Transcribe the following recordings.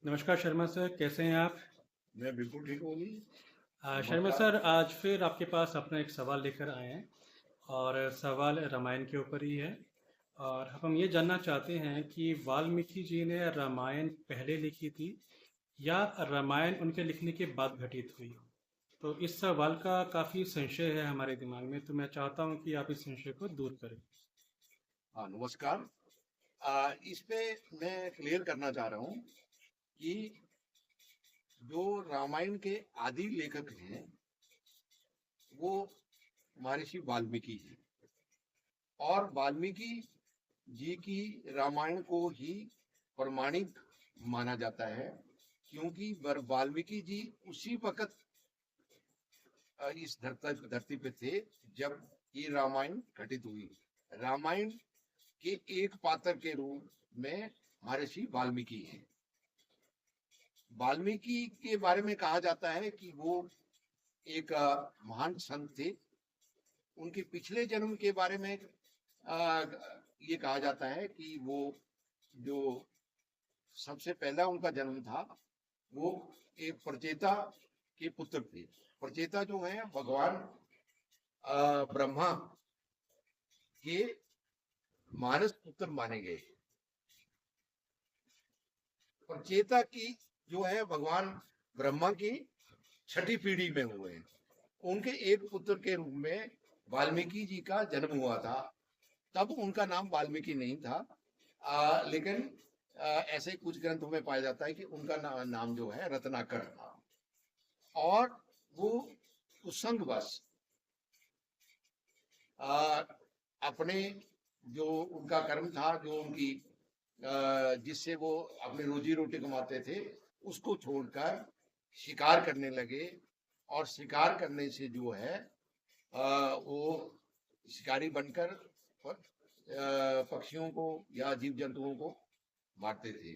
नमस्कार शर्मा सर, कैसे हैं आप? मैं बिल्कुल ठीक हूँ जी। शर्मा नमस्कार। सर, आज फिर आपके पास अपना एक सवाल लेकर आए हैं और सवाल रामायण के ऊपर ही है। और हम ये जानना चाहते हैं कि वाल्मीकि जी ने रामायण पहले लिखी थी या रामायण उनके लिखने के बाद घटित हुई। तो इस सवाल का काफ़ी संशय है हमारे दिमाग में, तो मैं चाहता हूँ कि आप इस संशय को दूर करें। हाँ, नमस्कार। इस पे मैं क्लियर करना चाह रहा हूँ कि जो रामायण के आदि लेखक हैं वो महर्षि वाल्मीकि हैं। और वाल्मीकि जी की रामायण को ही प्रमाणिक माना जाता है, क्योंकि वाल्मीकि जी उसी वक्त इस धरती पे थे जब ये रामायण घटित हुई। रामायण के एक पात्र के रूप में महर्षि वाल्मीकि हैं। वाल्मीकि के बारे में कहा जाता है कि वो एक महान संत थे। उनके पिछले जन्म के बारे में ये कहा जाता है कि वो जो सबसे पहला उनका जन्म था वो एक प्रचेता के पुत्र थे। प्रचेता जो है भगवान ब्रह्मा के मानस पुत्र माने गए। प्रचेता की जो है भगवान ब्रह्मा की छठी पीढ़ी में हुए हैं। उनके एक पुत्र के रूप में वाल्मीकि जी का जन्म हुआ था। तब उनका नाम वाल्मीकि नहीं था, लेकिन ऐसे कुछ ग्रंथों में पाया जाता है कि उनका नाम जो है रत्नाकर था। और वो कुसंगवश अपने जो उनका कर्म था, जो उनकी जिससे वो अपनी रोजी रोटी कमाते थे, उसको छोड़कर शिकार करने लगे। और शिकार करने से जो है वो शिकारी बनकर पक्षियों को या जीव जंतुओं को मारते थे।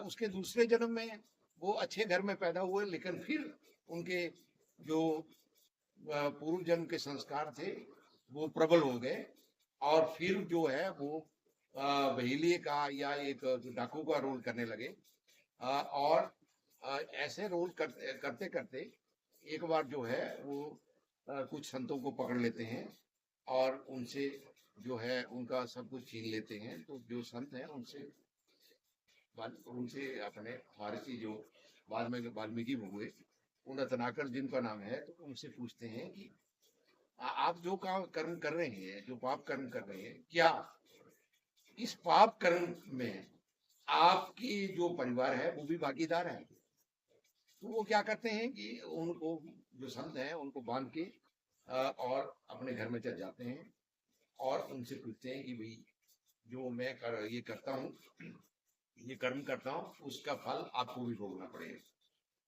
उसके दूसरे जन्म में वो अच्छे घर में पैदा हुए, लेकिन फिर उनके जो पूर्व जन्म के संस्कार थे वो प्रबल हो गए। और फिर जो है वो बहेलिए का या एक डाकू का रोल करने लगे। और ऐसे रोल करते करते करते एक बार जो है वो कुछ संतों को पकड़ लेते हैं और उनसे जो है उनका सब कुछ छीन लेते हैं। तो जो संत हैं उनसे उनसे अपने महर्षि जो बाद में वाल्मीकि हुए, उन रत्नाकर जिनका नाम है, तो उनसे पूछते हैं कि आप जो काम कर्म कर रहे हैं, जो पाप कर्म कर रहे हैं, क्या इस पाप कर्म में आपकी जो परिवार है वो भी भागीदार है? तो वो क्या करते हैं कि उनको जो संत हैं उनको बांध के और अपने घर में चले जाते हैं और उनसे पूछते हैं कि भाई जो मैं ये करता हूँ, ये कर्म करता हूँ, उसका फल आपको भी भोगना पड़ेगा।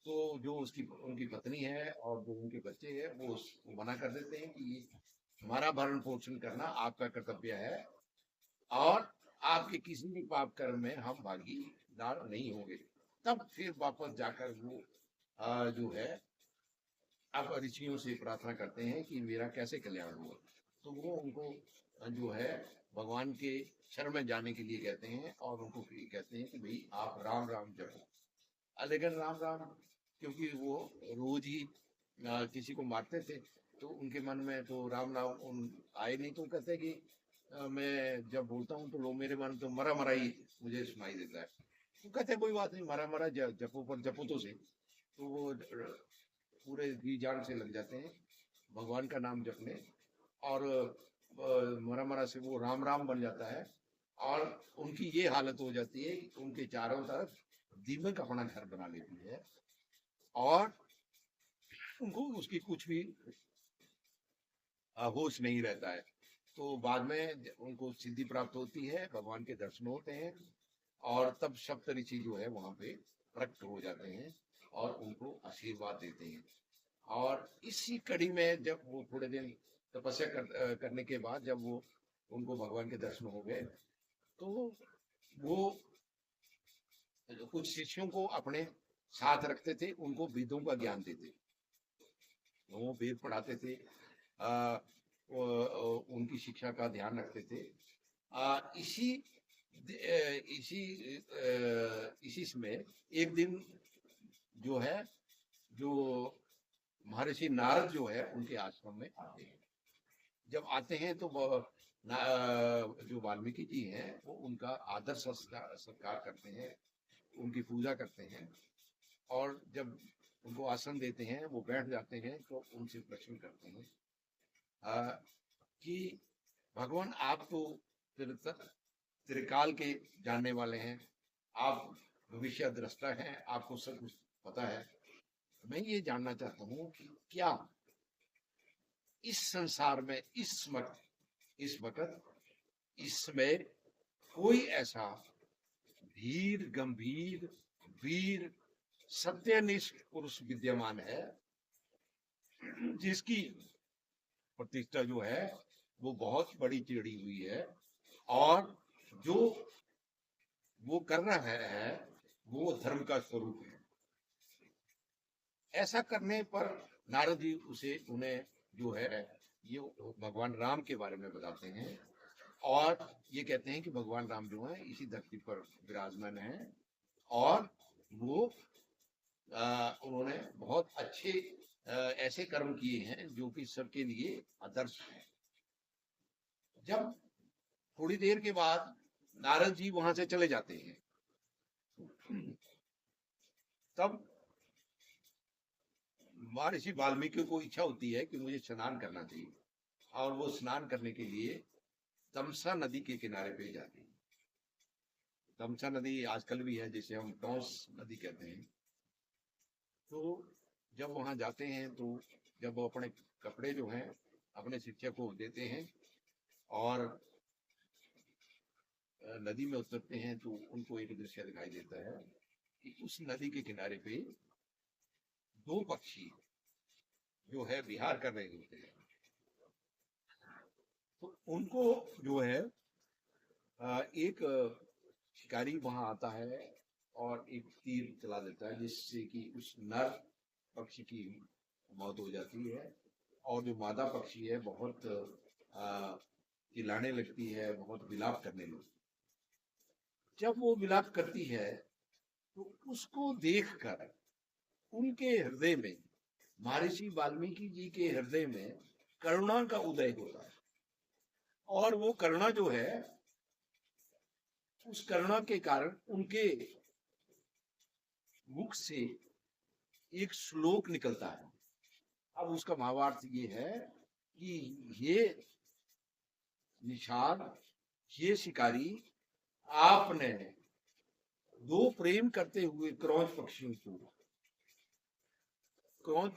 तो जो उसकी उनकी पत्नी है और जो उनके बच्चे हैं वो उसको मना कर देते हैं कि ये हमारा भरण पोषण करना आपका कर्तव्य है और आपके किसी भी पाप कर्म में हम भागीदार नहीं होंगे। तब फिर वापस जाकर वो जो है अब ऋषियों से प्रार्थना करते हैं कि मेरा कैसे कल्याण हुआ। तो वो उनको जो है भगवान के शरण में जाने के लिए कहते हैं और उनको कहते हैं कि भाई आप राम राम जपो। लेकिन राम राम, क्योंकि वो रोज ही किसी को मारते थे, तो उनके मन में तो राम नाम उन आए नहीं। तो कहते हैं कि मैं जब बोलता हूँ तो लोग मेरे मन तो मरा मरा ही मुझे सुनाई देता है। तो कहते हैं कोई बात नहीं, मरा मरा जपो, पर जपो तो सही। तो वो पूरे जी जान से लग जाते हैं भगवान का नाम जपने। और मरा मरा से वो राम राम बन जाता है। और उनकी ये हालत हो जाती है कि उनके चारों तरफ दीमक अपना घर बना लेती है और उनको उसकी कुछ भी होश नहीं रहता है। तो बाद में उनको सिद्धि प्राप्त होती है, भगवान के दर्शन होते हैं और तब सप्त ऋषि जो है वहां पे प्रकट हो जाते हैं और उनको आशीर्वाद देते हैं। और इसी कड़ी में जब वो थोड़े दिन तपस्या करने के बाद जब वो उनको भगवान के दर्शन हो गए, तो वो कुछ शिष्यों को अपने साथ रखते थे, उनको वेदों का ज्ञान देते, वो वेद पढ़ाते थे, उनकी शिक्षा का ध्यान रखते थे। इसी इसी में एक दिन जो है, जो महर्षि नारद जो है उनके आश्रम में आते हैं। जब आते हैं तो जो वाल्मीकि जी हैं वो उनका आदर सत्कार करते हैं, उनकी पूजा करते हैं, और जब उनको आसन देते हैं वो बैठ जाते हैं तो उनसे प्रश्न करते हैं कि भगवान आप तो त्रिकाल के जानने वाले हैं, आप भविष्य दृष्टा हैं, आपको सब कुछ पता है। मैं ये जानना चाहता हूँ कि क्या इस संसार में इस वक्त इसमें कोई ऐसा धीर गंभीर वीर सत्यनिष्ठ पुरुष विद्यमान है जिसकी प्रतिष्ठा जो है वो बहुत बड़ी चिड़ी हुई है, और जो वो कर रहा है वो धर्म का स्वरूप है। ऐसा करने पर नारद जी उन्हें जो है ये भगवान राम के बारे में बताते हैं, और ये कहते हैं कि भगवान राम जो है इसी धरती पर विराजमान है, और वो उन्होंने बहुत अच्छे ऐसे कर्म किए हैं जो कि सबके लिए आदर्श है। जब थोड़ी देर के बाद नारद जी वहां से चले जाते हैं, तब महर्षि वाल्मीकि को इच्छा होती है कि मुझे स्नान करना चाहिए, और वो स्नान करने के लिए तमसा नदी के किनारे पे जाते हैं। तमसा नदी आजकल भी है, जिसे हम टॉस नदी कहते हैं। तो जब वहां जाते हैं तो जब वो अपने कपड़े जो हैं अपने शिक्षक को देते हैं और नदी में उतरते हैं, तो उनको एक दृश्य दिखाई देता है कि उस नदी के किनारे पे दो पक्षी जो है विहार कर रहे होते हैं। तो उनको जो है एक शिकारी वहां आता है और एक तीर चला देता है, जिससे कि उस नर पक्षी की मौत हो जाती है, और जो मादा पक्षी है बहुत चिल्लाने लगती है, बहुत विलाप करने लगती है। जब वो विलाप करती है तो उसको देखकर उनके हृदय में, महर्षि वाल्मीकि जी के हृदय में करुणा का उदय होता है, और वो करुणा जो है, उस करुणा के कारण उनके मुख से एक श्लोक निकलता है। अब उसका भावार्थ ये है कि ये निषाद, ये शिकारी, आपने दो प्रेम करते हुए क्रौंच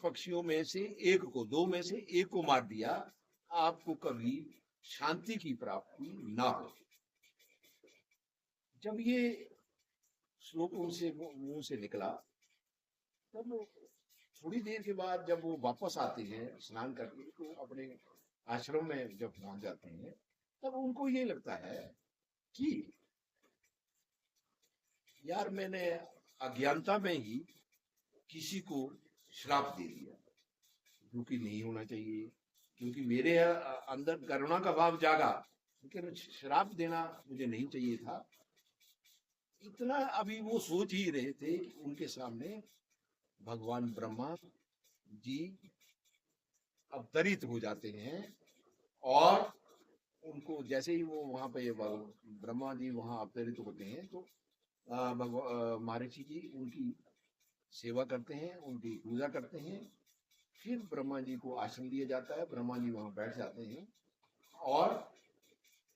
पक्षियों में से एक को, दो में से एक को मार दिया, आपको कभी शांति की प्राप्ति ना हो। जब ये श्लोक उनसे मुंह से निकला, तब थोड़ी देर के बाद जब वो वापस आते हैं स्नान करके, तो अपने आश्रम में जब पहुंच जाते हैं, तब उनको ये लगता है कि यार मैंने अज्ञानता में ही किसी को श्राप दे दिया, जो कि नहीं होना चाहिए, क्योंकि मेरे अंदर करुणा का भाव जागा, लेकिन श्राप देना मुझे नहीं चाहिए था। इतना अभी वो सोच ही रहे थे कि उनके सामने भगवान ब्रह्मा जी अवतरित हो जाते हैं, और उनको जैसे ही वो वहां पे ब्रह्मा जी वहां अवतरित होते हैं, तो महर्षि जी उनकी सेवा करते हैं, उनकी पूजा करते हैं। फिर ब्रह्मा जी को आसन दिया जाता है, ब्रह्मा जी वहां बैठ जाते हैं, और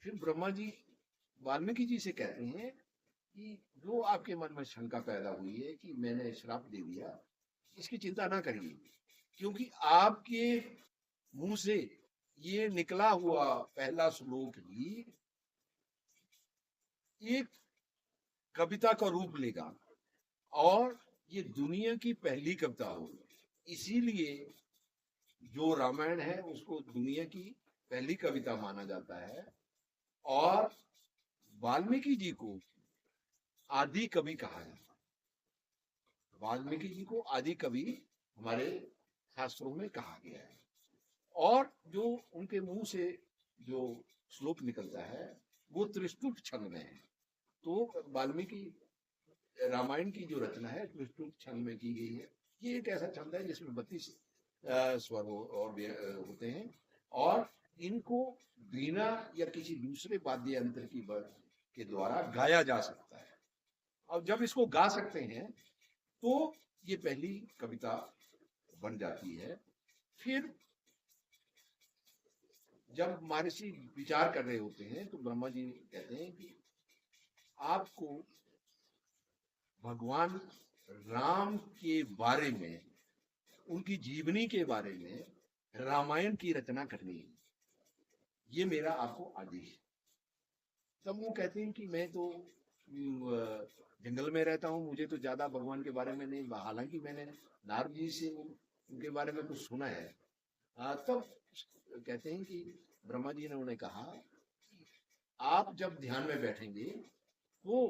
फिर ब्रह्मा जी वाल्मीकि जी से कहते हैं कि जो आपके मन में शंका पैदा हुई है कि मैंने श्राप दे दिया, इसकी चिंता ना करिए, क्योंकि आपके मुंह से ये निकला हुआ पहला श्लोक ही एक कविता का रूप लेगा, और ये दुनिया की पहली कविता होगी। इसीलिए जो रामायण है उसको दुनिया की पहली कविता माना जाता है, और वाल्मीकि जी को आदि कवि कहा जाता है। वाल्मीकि जी को आदि कवि हमारे शास्त्रों में कहा गया है, और जो उनके मुंह से जो श्लोक निकलता है वो त्रिस्तुप छंद में है। तो वाल्मीकि रामायण की जो रचना है विस्तृत छंद में की गई है। ये एक ऐसा छंद है जिसमें 32 स्वर और होते हैं, और इनको वीणा या किसी दूसरे वाद्य यंत्र के द्वारा गाया जा सकता है। और जब इसको गा सकते हैं तो ये पहली कविता बन जाती है। फिर जब महर्षि विचार कर रहे होते हैं तो ब्रह्मा जी कहते हैं कि आपको भगवान राम के बारे में, उनकी जीवनी के बारे में रामायण की रचना करनी है, ये मेरा आपको आदेश है। तब वो कहते हैं कि मैं तो जंगल में रहता हूँ, मुझे तो ज्यादा भगवान के बारे में नहीं, हालांकि मैंने नारद जी से उनके बारे में कुछ सुना है। तब कहते हैं कि ब्रह्मा जी ने उन्हें कहा, आप जब ध्यान में बैठेंगे तो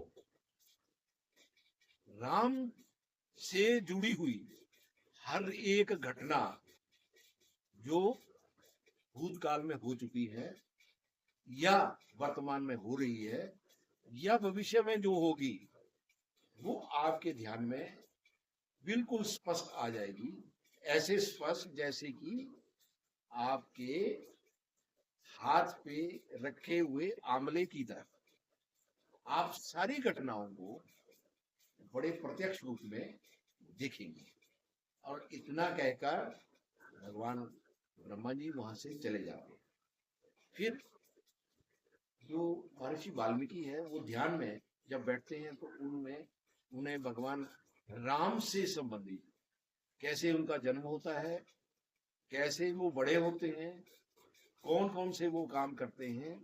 राम से जुड़ी हुई हर एक घटना जो भूतकाल में हो चुकी है या वर्तमान में हो रही है या भविष्य में जो होगी, वो आपके ध्यान में बिल्कुल स्पष्ट आ जाएगी। ऐसे स्पष्ट जैसे कि आपके हाथ पे रखे हुए आंवले की तरह आप सारी घटनाओं को बड़े प्रत्यक्ष रूप में देखेंगे। और इतना कहकर भगवान ब्रह्मा जी वहां से चले जाते। फिर जो महर्षि वाल्मीकि है वो ध्यान में जब बैठते हैं तो उनमें उन्हें भगवान राम से संबंधित कैसे उनका जन्म होता है, कैसे वो बड़े होते हैं, कौन कौन से वो काम करते हैं,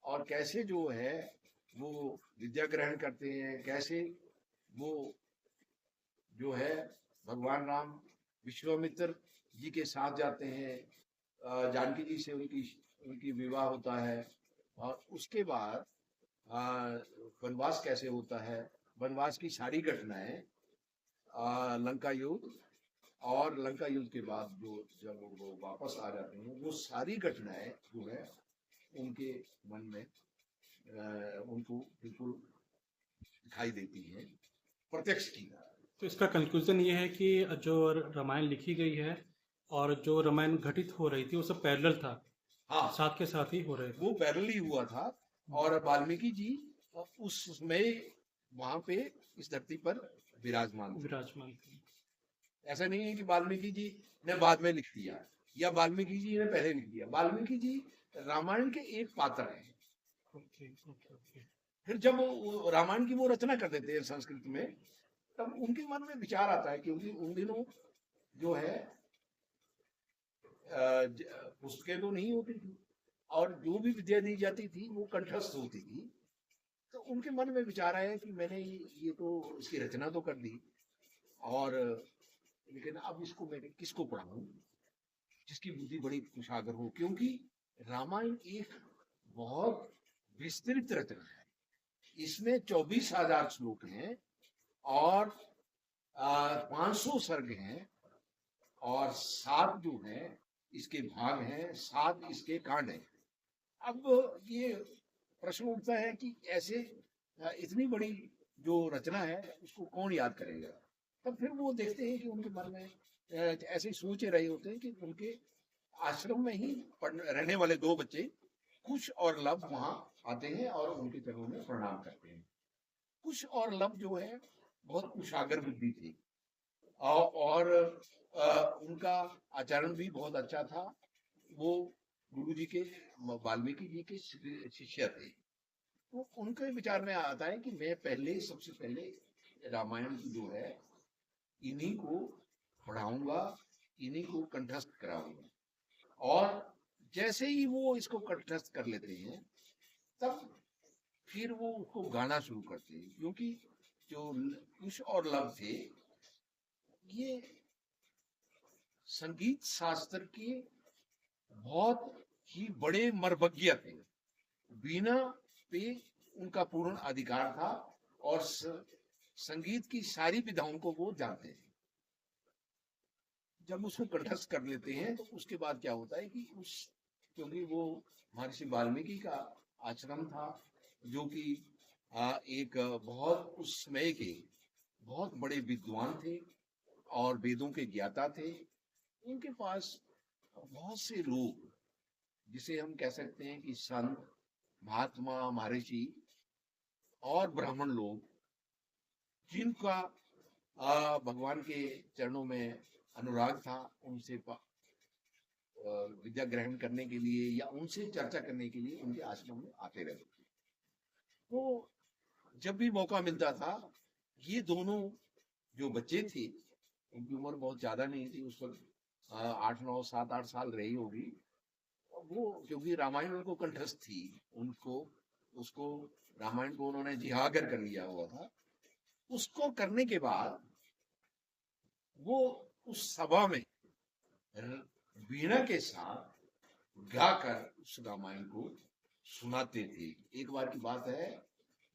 और कैसे जो है वो विद्या ग्रहण करते हैं, कैसे वो जो है भगवान राम विश्वामित्र जी के साथ जाते हैं, जानकी जी से उनकी विवाह होता है, और उसके बाद वनवास कैसे होता है, वनवास की सारी घटनाएं, लंका युद्ध और लंका युद्ध के बाद जो जब वो वापस आ जाते हैं, वो सारी घटनाएं जो है उनके मन में उनको बिल्कुल दिखाई देती हैं, प्रत्यक्ष की। तो इसका कंक्लूजन ये है कि जो रामायण लिखी गई है और जो रामायण घटित हो रही थी वो सब पैरेलल था। हाँ, साथ के साथ ही हो रहे थे। वो पैरेलल ही हुआ था। और वाल्मीकि जी उसमें वहां पे इस धरती पर विराजमान थे। ऐसा नहीं है कि वाल्मीकि जी ने बाद में लिख दिया या वाल्मीकि जी ने पहले लिख दिया। वाल्मीकि जी रामायण के एक पात्र हैं। फिर जब वो रामायण की वो रचना कर देते हैं संस्कृत में, तब उनके मन में विचार आता है, क्योंकि उन दिनों जो है पुस्तकें तो नहीं होती थी और जो भी विद्या दी जाती थी वो कंठस्थ होती थी। तो उनके मन में विचार आया कि मैंने ये तो इसकी रचना तो कर दी, और लेकिन अब इसको मैं किसको पढ़ाऊं जिसकी बुद्धि बड़ी कुशागर हो, क्योंकि रामायण एक बहुत विस्तृत रचना है। इसमें 24,000 श्लोक हैं और 500 सर्ग हैं और 7 जो हैं इसके भाग हैं, 7 इसके कांड हैं। अब ये प्रश्न उठता है कि ऐसे इतनी बड़ी जो रचना है उसको कौन याद करेगा। तब फिर वो देखते हैं कि उनके मन में ऐसे सोच रहे होते हैं कि उनके आश्रम में ही रहने वाले 2 बच्चे कुश और लव वहां आते हैं और उनके चरणों में प्रणाम करते हैं। कुश और लव जो है बहुत कुशागर बुद्धि थी और उनका आचरण भी बहुत अच्छा था। वो गुरु जी के, वाल्मीकि जी के शिष्य थे। तो उनके विचार में आता है कि मैं सबसे पहले रामायण जो है इन्हीं को पढ़ाऊंगा, इन्हीं को कंठस्थ कराऊंगा। और जैसे ही वो इसको कंठस्थ कर लेते हैं तब फिर वो उसको गाना शुरू करते हैं, क्योंकि जो कुश और लव थे ये संगीत शास्त्र के बहुत ही बड़े मर्मज्ञ थे। वीणा पे उनका पूर्ण अधिकार था और संगीत की सारी विधाओं को वो जानते हैं। जब उसको कंठस्थ कर लेते हैं तो उसके बाद क्या होता है कि क्योंकि वो महर्षि वाल्मीकि का आश्रम था जो कि एक बहुत उस समय के बहुत बड़े विद्वान थे और वेदों के ज्ञाता थे। उनके पास बहुत से लोग, जिसे हम कह सकते हैं कि संत, महात्मा, महर्षि और ब्राह्मण लोग, जिनका भगवान के चरणों में अनुराग था, उनसे विद्या ग्रहण करने के लिए या उनसे चर्चा करने के लिए उनके आश्रम में आते रहते थे। तो जब भी मौका मिलता था, ये दोनों जो बच्चे थे, उनकी उम्र बहुत ज्यादा नहीं थी उस वक्त, 8 9 7 8 साल रही होगी। वो क्योंकि रामायण उनको कंठस्थ थी, उनको उसको रामायण को उन्होंने जिहागर कर लिया हुआ था। उसको करने के बाद वो उस सभा में वीणा के साथ गाकर उस रामायण को सुनाते थे। एक बार की बात है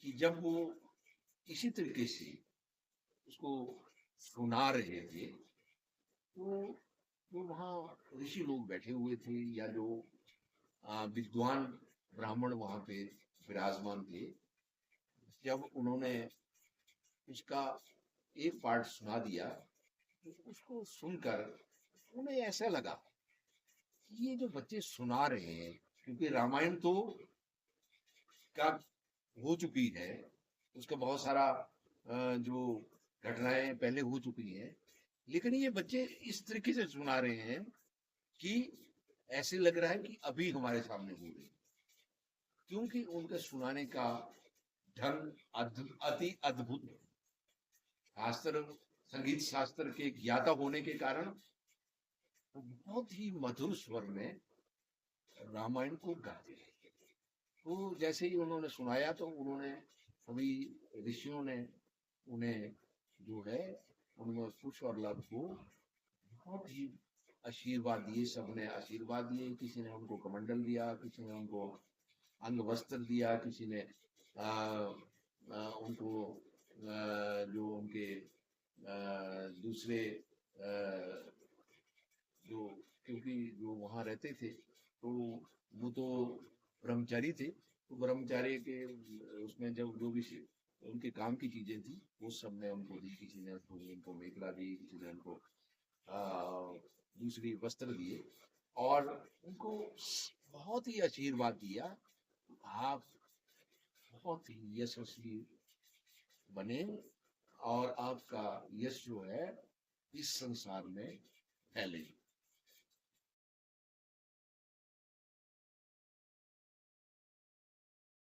कि जब वो इसी तरीके से उसको सुना रहे थे, तो वहाँ ऋषि लोग बैठे हुए थे, या जो विद्वान ब्राह्मण वहाँ पे विराजमान थे। जब उन्होंने उसका एक पार्ट सुना दिया, तो उसको सुनकर उन्हें ऐसा लगा कि ये जो बच्चे सुना रहे हैं, क्योंकि रामायण तो का हो चुकी है, उसका बहुत सारा जो घटनाएं पहले हो चुकी हैं, लेकिन ये बच्चे इस तरीके से सुना रहे हैं कि ऐसे लग रहा है कि अभी हमारे सामने हो रही, क्योंकि उनका सुनाने का ढंग अति अद्भुत है। शास्त्र, संगीत शास्त्र के ज्ञाता होने के कारण वो बहुत ही मधुर स्वर में रामायण को गाते हैं। तो जैसे ही उन्होंने सुनाया, तो उन्होंने सभी ऋषियों ने उन्हें जो है उनमें कुश और लव को बहुत ही आशीर्वाद दिए। सबने आशीर्वाद दिए, किसी ने उनको कमंडल दिया, किसी ने उनको अंग वस्त्र दिया, किसी ने उनको जो उनके दूसरे जो, क्योंकि जो वहाँ रहते थे तो वो तो ब्रह्मचारी थे, तो ब्रह्मचारी के उसमें जब जो भी उनके काम की चीजें थी वो सब ने उनको दी। किसी ने उनको मेखला दी, किसी ने उनको दूसरी वस्त्र दिए और उनको बहुत ही आशीर्वाद दिया, आप बहुत ही यशस्वी बने और आपका यश जो है इस संसार में फैले।